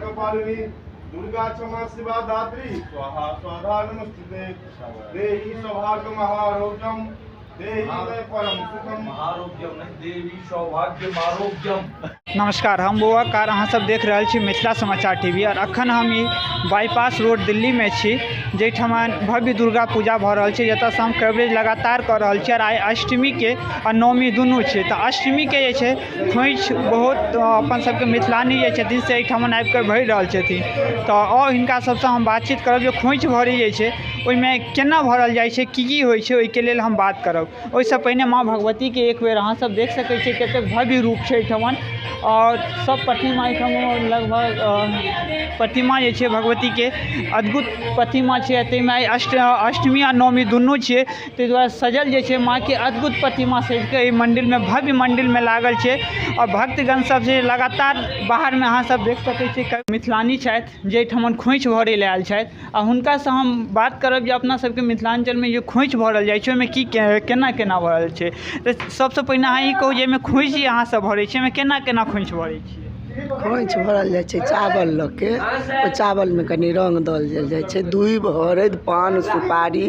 कपालिनी दुर्गा क्षमा शिवा दात्री स्वाहा स्वाधा नमस्ते देहि सौभाग्य महारोग्यम देहि मे परम सुखम महारोग्यम देवी सौभाग्य आरोग्यम। नमस्कार, हम बौआ कार अहाँ सब देख रहल छी मिथिला समाचार टीवी और अखन हम ई बाईपास रोड दिल्ली में छी जैठमा भव्य दुर्गा पूजा भ रहल छै जतऽ हम कवरेज लगातार कर रहल छी और आइ अष्टमी के और नवमी दुनू छै। तऽ अष्टमी के जे छै खोइछ बहुत अपन सबके मिथिलानी जे छथिन से एहिठाम आबि कऽ भरि रहल छथिन। तऽ और हिनका सबसँ हम बातचीत करब जे खोइछ भरै जे छै ओहिमे केना भरल जाइ छै, की होइ छै, ओहिके लेल हम बात करब। ओहिसँ पहिने माँ भगवती के एक बेर अहाँ सब देख सकै छियै कतेक भव्य रूप छै एहिठमन और सब प्रतिमा एहिठाम लगभग प्रतिमा जे छै भगवती के अद्भुत प्रतिमा छै। ताहिमे अष्टमी आ नवमी दुनू छियै ताहि दुआरे सजल जे छै माँ के अद्भुत प्रतिमा सजि कऽ एहि मन्दिरमे भव्य मन्दिरमे लागल छै और भक्तगण सब जे लगातार बाहरमे अहाँ सब देख सकै छियै मिथिलानी छथि जे एहिठमन खोइछ भरै लए आयल छथि आ हुनकासँ हम बात करब जे अपना सबके मिथिलाञ्चलमे जे खोइछ भरल जाइ छै ओहिमे की केना केना भरल छै। तऽ सबसँ पहिने अहाँ ई कहू जे एहिमे खोइछ जे अहाँ सब भरै छियै एहिमे केना केना खोइछ भरै छियै। खोइछ भरल जाइ छै चावल लऽ के, ओहि चावलमे कनि रङ्ग दल जाइ छै, दूइब हरदि पान सुपारी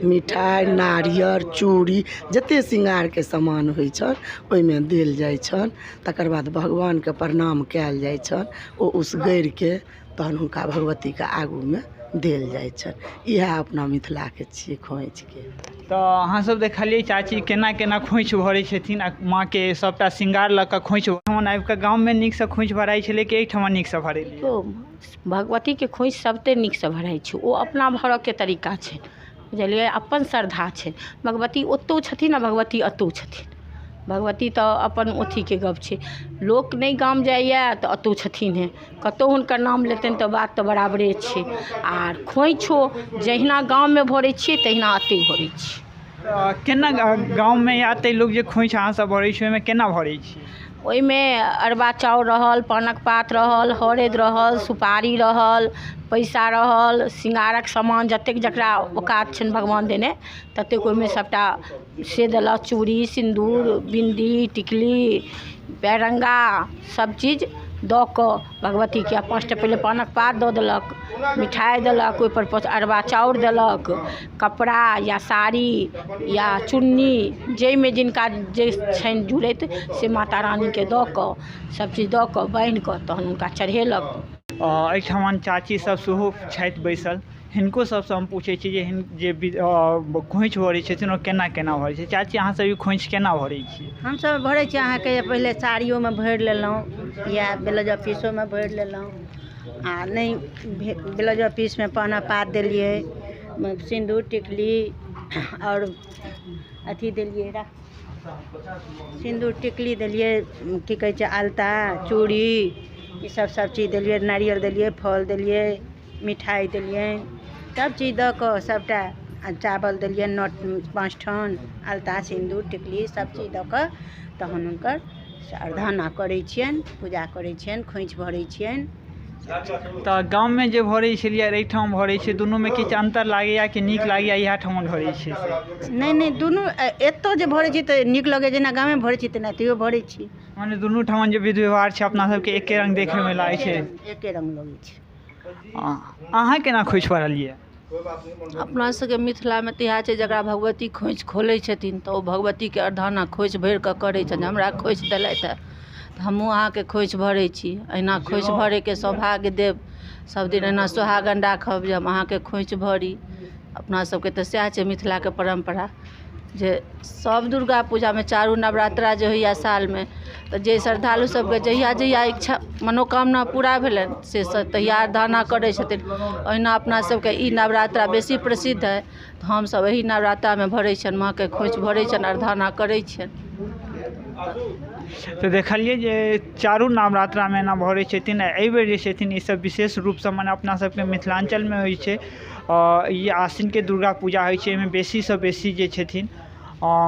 मिठाइ नारियर चूड़ी जतेक श्रृंगारके सामान होइ छनि ओहिमे देल जाइ छनि। तकर बाद भगवानके प्रणाम कयल जाइ छनि, ओ उसगरिके तहन हुनका भगवतीके आगूमे देल जाइ छनि। इएह अपना मिथिलाके छियै खोइछके। तऽ अहाँ सब देखलिए चाची केना केना खोइछ भरै छथिन आ माँ के सबटा श्रृंगार लऽ कऽ खोइछ ठमन आबि कऽ गाँवमे नीकसँ खोइछ भराइ छलै कि एहिठमन नीकसँ भरेलियै। तो भगवतीके खोइछ सबते नीकसँ भराइ छै, ओ अपना भरऽके तरीका छै बुझलियै, अपन श्रद्धा छै। भगवती ओतौ छथिन आ भगवती एतौ छथिन। भगवती तऽ अपन अथीके गप छै, लोक नहि गाम जाइए तऽ एतौ छथिन हे, कतहु हुनकर नाम लेतनि तऽ बात तऽ बराबरे छै। आर खोइछो जहिना गाममे भरै छियै तहिना एतै भरै छियै। केना गाँवमे या एतै लोक जे खोइछ अहाँ सब भरै छियै ओहिमे केना भरै छियै। ओहिमे अरबा चाउर रहल, पानक पात रहल, हरदि रहल, सुपारी रहल, पैसा रहल, श्रृंगारक सामान जतेक जकरा औकात छनि भगवान देने ततेक ओहिमे सबटा से देलक, चूड़ी सिन्दूर बिन्दी टिकली पैरंगा सब चीज दऽ कऽ भगवतीके 5टा पहिले पानक पात दऽ देलक, मिठाइ देलक, ओहिपर अरबा चाउर देलक, कपड़ा या साड़ी या चुन्नी जाहिमे जिनका जे छनि जुड़ैत से माता रानीके दऽ कऽ सबचीज दऽ कऽ बान्हि कऽ तहन हुनका चढ़ेलक। एहिठमन चाची सब सेहो छथि बैसल, हिनको सबसँ हम पूछै छी जे खोइछ भरै छथिन ओ केना केना भरै छै। चाची अहाँ सब ई खोइछ केना भरै छियै। हमसब भरै छी अहाँके पहिले साड़ियोमे भरि लेलहुँ या ब्लाउज पीसोमे भरि लेलहुँ आ नहि ब्लाउज पीसमे पाना पात देलियै, सिन्दूर टिकली और अथी देलियै सिन्दूर टिकली देलियै, की कहै छै आलता चूड़ी ई सब चीज देलियै, नारियल देलियै, फल देलियै, मिठाइ देलियै, सब चीज दऽ कऽ सबटा चावल देलियै 5 ठन, अलता सिन्दूर टिकली सब चीज दऽ कऽ तहन हुनकर आराधना करै छियनि, पूजा करै छियनि, खोइछ भरै छियनि। तऽ गाँवमे जे भरै छलियै एहिठाम भरै छै दुनूमे किछु अन्तर लागैए कि नीक लागैए इएह ठमन भरै छियै से। नहि दुनू एतौ जे भरै छी तऽ नीक लगै जेना गाँवमे भरै छी तेना एतहियो भरै छी। माने दुनू ठमन जे विध व्यवहार छै अपना सबके एके रंग देखैमे लागै छै, एके रंग लगै छै। अहाँ केना खोइछ भरलियै। अपना सबके मिथिलामे तऽ इएह छै जकरा भगवती खोइछ खोलै छथिन तऽ ओ भगवतीके अरदाना खोइछ भरि कऽ करै छथिन। हमरा खोइछ देलथि तऽ हमहूँ अहाँके खोइछ भरै छी। अहिना खोइछ भरैके सौभाग्य देब, सबदिन एना सोहागन राखब जे हम अहाँके खोइछ भरी। अपना सबके तऽ सएह छै मिथिलाके परम्परा जे सब दुर्गा पूजामे 4 नवरात्रा जे होइए सालमे तऽ जे श्रद्धालु सबके जहिया जहिया इच्छा मनोकामना पूरा भेलनि से तहिया अरदाना करै छथिन। ओहिना अपना सबके ई नवरात्रा बेसी प्रसिद्ध है तऽ हमसब एही नवरात्रामे भरै छियनि, माँके खोइछ भरै छियनि, अरदाना करै छियनि। तऽ देखलिए जे 4 नवरात्रामे एना भरै छथिन। एहिबेर जे छथिन ईसब विशेष रूपसँ मने अपना सबके मिथिलाञ्चलमे होइ छै। ई आश्विनके दुर्गा पूजा होइ छै, एहिमे बेसीसँ बेसी जे छथिन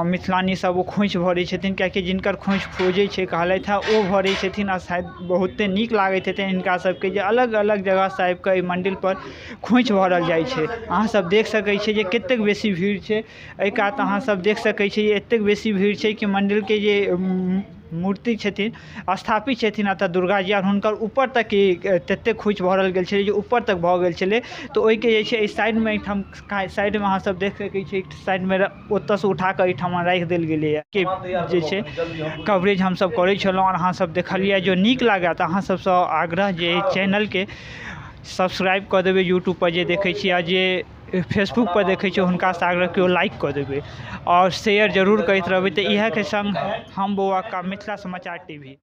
मिथिलानी सब ओ खोइछ भरै छथिन, कियाकि जिनकर खोइछ खोजै छै कहलथि हँ ओ भरै छथिन आ शायद बहुते नीक लागैत हेतै हिनका सबके जे अलग अलग जगहसँ आबि कऽ एहि मन्दिरपर खोइछ भरल जाइ छै। अहाँ सब देख सकै छियै जे कतेक बेसी भीड़ छै। एहि कात अहाँ सब देख सकै छियै जे एतेक बेसी भीड़ छै कि मन्दिरके जे मूर्ति छथिन स्थापित छथिन एतऽ दुर्गा जी, और हुनकर ऊपर तक ततेक खोइछ भरल गेल छलै जे ऊपर तक भऽ गेल छलै। तऽ ओहिके जे छै एहि साइडमे एहिठाम साइडमे अहाँसब देख सकै छी, साइडमे ओतऽसँ उठाकऽ एहिठाम राखि देल गेलैए कि जे छै कवरेज हमसब करै छलहुँ। और अहाँसब देखलिए जो नीक लागत अहाँ सबसँ आग्रह जे चैनलके सब्सक्राइब कऽ देबै यूट्यूब पर जे देखै छी, आ जे फेसबुक पर देखै छी हुनकासँ आग्रह केओ लाइक कऽ देबै और शेयर जरूर करैत रहबै। तऽ इएहके संग हम बौआ का मिथिला समाचार टीवी।